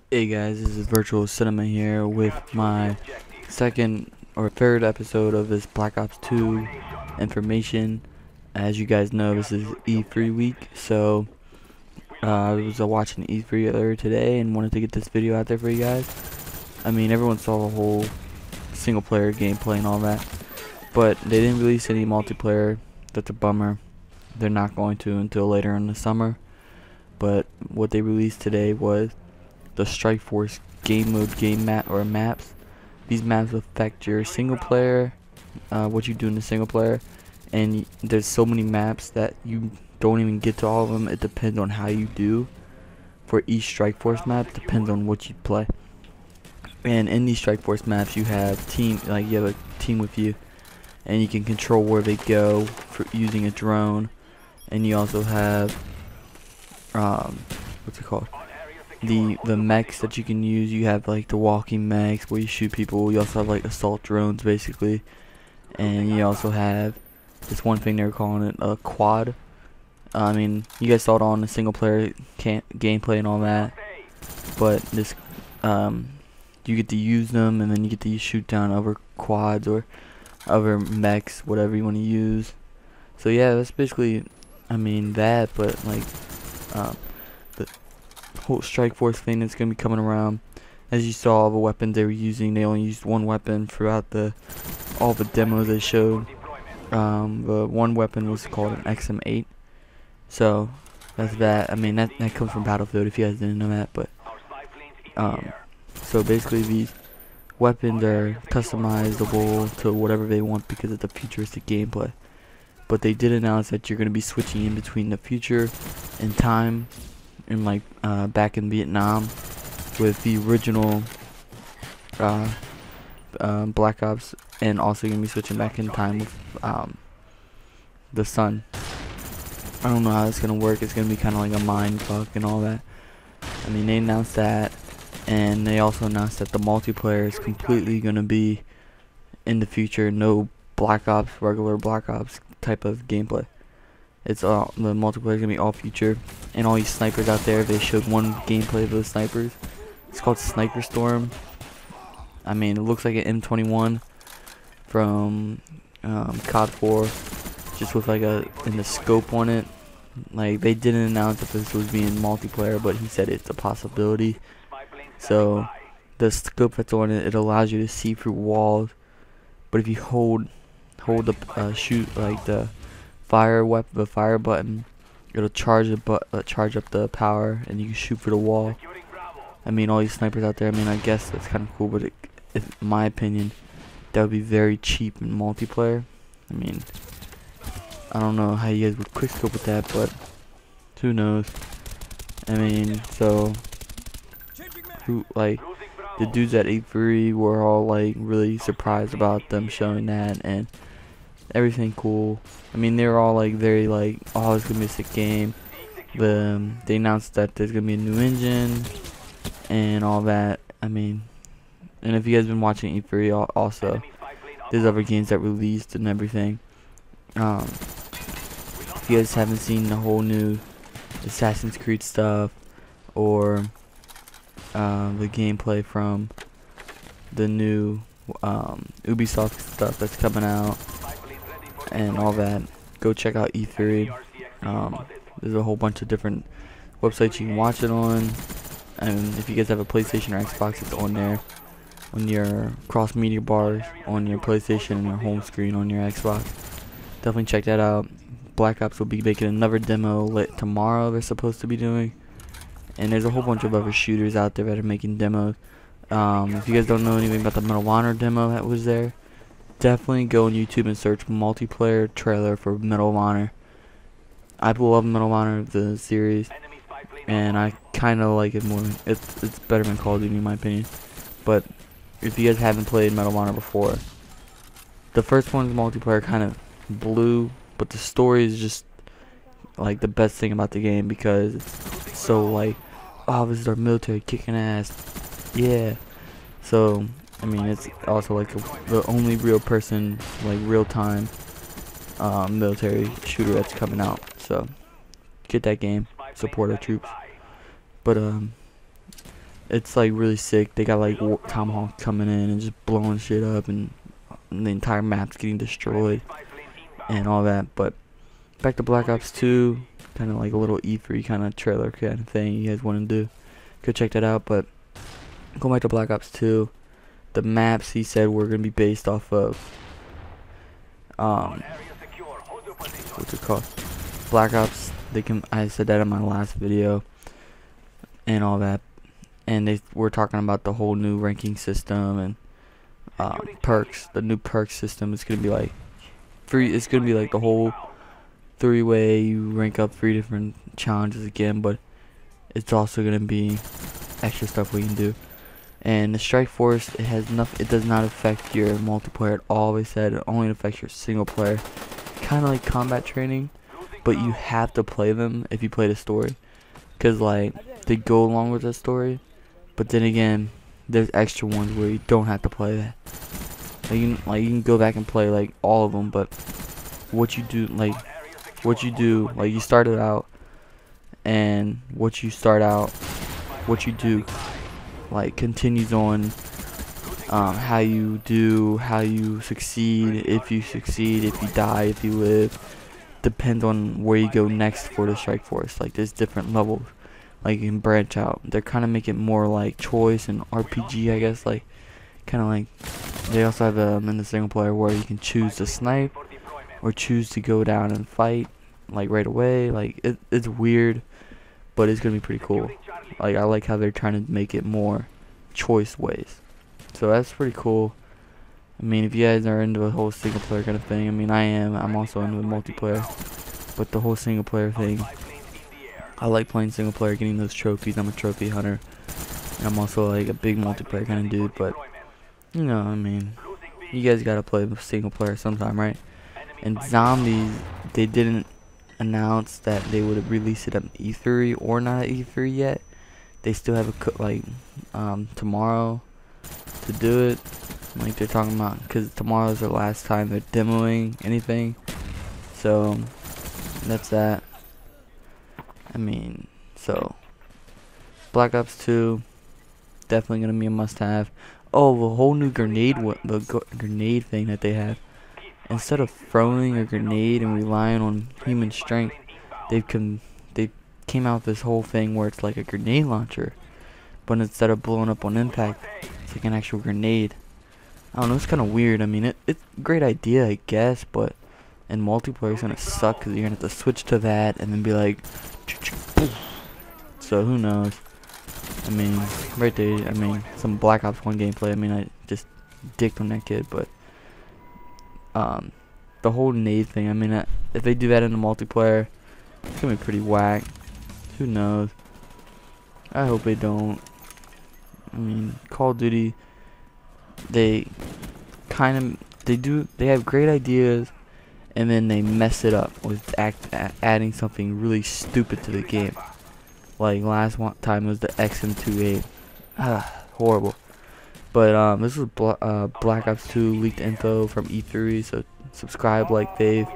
Hey guys, this is Virtual Cinema here with my second or third episode of this Black Ops 2 information. As you guys know, this is E3 week, so I was watching E3 earlier today and wanted to get this video out there for you guys. I mean, everyone saw the whole single player gameplay and all that, but they didn't release any multiplayer. That's a bummer. They're not going to until later in the summer. But what they released today was the Strike Force game mode maps. These maps affect your single player, what you do in the single player, and there's so many maps that you don't even get to all of them. It depends on how you do. For each Strike Force map, depends on what you play. And in these Strike Force maps, you have you have a team with you, and you can control where they go for using a drone. And you also have what's it called? The mechs that you can use. You have like the walking mechs where you shoot people. You also have like assault drones basically, and you also have this one thing they're calling it a quad. I mean, you guys saw it on the single player gameplay and all that, but this you get to use them, and then you get to shoot down other quads or other mechs, whatever you want to use. So yeah, that's basically, I mean, that, but like the whole Strike Force thing that's gonna be coming around. As you saw, all the weapons they were using, they only used one weapon throughout all the demos they showed. The one weapon was called an XM8. So that's that. I mean, that comes from Battlefield, if you guys didn't know that. But so basically these weapons are customizable to whatever they want because of the futuristic gameplay. But they did announce that you're gonna be switching in between the future and time, and like back in Vietnam with the original Black Ops, and also gonna be switching back in time with the sun. I don't know how it's gonna work. It's gonna be kind of like a mind fuck and all that. I mean, they announced that, and they also announced that the multiplayer is completely gonna be in the future. No Black Ops, regular Black Ops type of gameplay. It's all, the multiplayer is gonna be all future, and all these snipers out there. They showed one gameplay of those snipers. It's called Sniper Storm. I mean, it looks like an M21 from COD 4, just with like in the scope on it. Like, they didn't announce if this was being multiplayer, but he said it's a possibility. So the scope that's on it, it allows you to see through walls. But if you hold the shoot, like the fire button, it'll charge up the power, and you can shoot for the wall. I mean, all these snipers out there, I mean, I guess that's kind of cool, but in my opinion, that would be very cheap in multiplayer. I mean, I don't know how you guys would quickscope with that, but who knows? I mean, so the dudes at E3 were all like really surprised about them showing that and everything cool. I mean, they were all like very like, oh, it's gonna be a sick game. They announced that there's gonna be a new engine and all that. I mean, and if you guys been watching E3 also, there's other games that released and everything. If you guys haven't seen the whole new Assassin's Creed stuff, or the gameplay from the new Ubisoft stuff that's coming out and all that, go check out E3. There's a whole bunch of different websites you can watch it on, and if you guys have a PlayStation or Xbox, it's on there on your cross media bars on your PlayStation and your home screen on your Xbox. Definitely check that out. Black Ops will be making another demo tomorrow, they're supposed to be doing, and there's a whole bunch of other shooters out there that are making demos. If you guys don't know anything about the Medal of Honor demo that was there, definitely go on YouTube and search multiplayer trailer for Medal of Honor. I love Medal of Honor, the series, and I kind of like it more. It's better than Call of Duty in my opinion. But if you guys haven't played Medal of Honor before, the first one's multiplayer kind of blew, but the story is just like the best thing about the game, because it's so like, oh, this is our military kicking ass, yeah. So I mean, it's also like the only real person, like real time military shooter that's coming out. So get that game, support our troops. But It's like really sick. They got like Tomahawk coming in and just blowing shit up, and the entire map's getting destroyed and all that. But back to Black Ops 2, kind of like a little E3 kind of trailer kind of thing. You guys want to do? Go check that out. But going back to Black Ops 2, the maps he said were gonna be based off of what's it called? Black Ops. I said that in my last video and all that, and they were talking about the whole new ranking system and perks. The new perk system is gonna be like it's gonna be like the whole 3-way. You rank up 3 different challenges again, but it's also gonna be extra stuff we can do. And the Strike Force, it does not affect your multiplayer at all. They said it only affects your single player, kind of like combat training, but you have to play them if you play the story, because like they go along with the story. But then again, there's extra ones where you don't have to play that. You can go back and play like all of them, but what you do, you started out, and what you do like continues on. How you succeed, if you die, if you live, depends on where you go next for the Strike Force. Like there's different levels, like you can branch out. They're kind of making more like choice and RPG, I guess. Like kind of like they also have in the single player where you can choose to snipe or choose to go down and fight like right away. Like it's weird, but it's gonna be pretty cool. Like I like how they're trying to make it more choice ways. So that's pretty cool. I mean, if you guys are into a whole single player kind of thing, I mean I am. I'm also into multiplayer, but the whole single player thing, I like playing single player, getting those trophies. I'm a trophy hunter, and I'm also like a big multiplayer kind of dude. But you know, I mean, you guys gotta play single player sometime, right? And Zombies, they didn't announce that they would release it at E3 or not at E3 yet. They still have tomorrow to do it. Like they're talking about, because tomorrow's the last time they're demoing anything. So that's that. I mean, so Black Ops 2 definitely gonna be a must-have. Oh, the whole new grenade thing that they have. Instead of throwing a grenade and relying on human strength, they came out with this whole thing where it's like a grenade launcher, but instead of blowing up on impact, it's like an actual grenade. I don't know, it's kind of weird. I mean, it's a great idea, I guess, but in multiplayer it's gonna suck because you're gonna have to switch to that and then be like, so who knows? I mean, right there, I mean, some Black Ops 1 gameplay, I mean, I just dicked on that kid, but the whole nade thing, I mean, if they do that in the multiplayer, it's gonna be pretty whack. Who knows? I hope they don't. I mean, Call of Duty, they have great ideas, and then they mess it up with adding something really stupid to the game. Like last time it was the XM28. Horrible. But this was Black Ops 2 leaked info from E3, so subscribe, like Dave.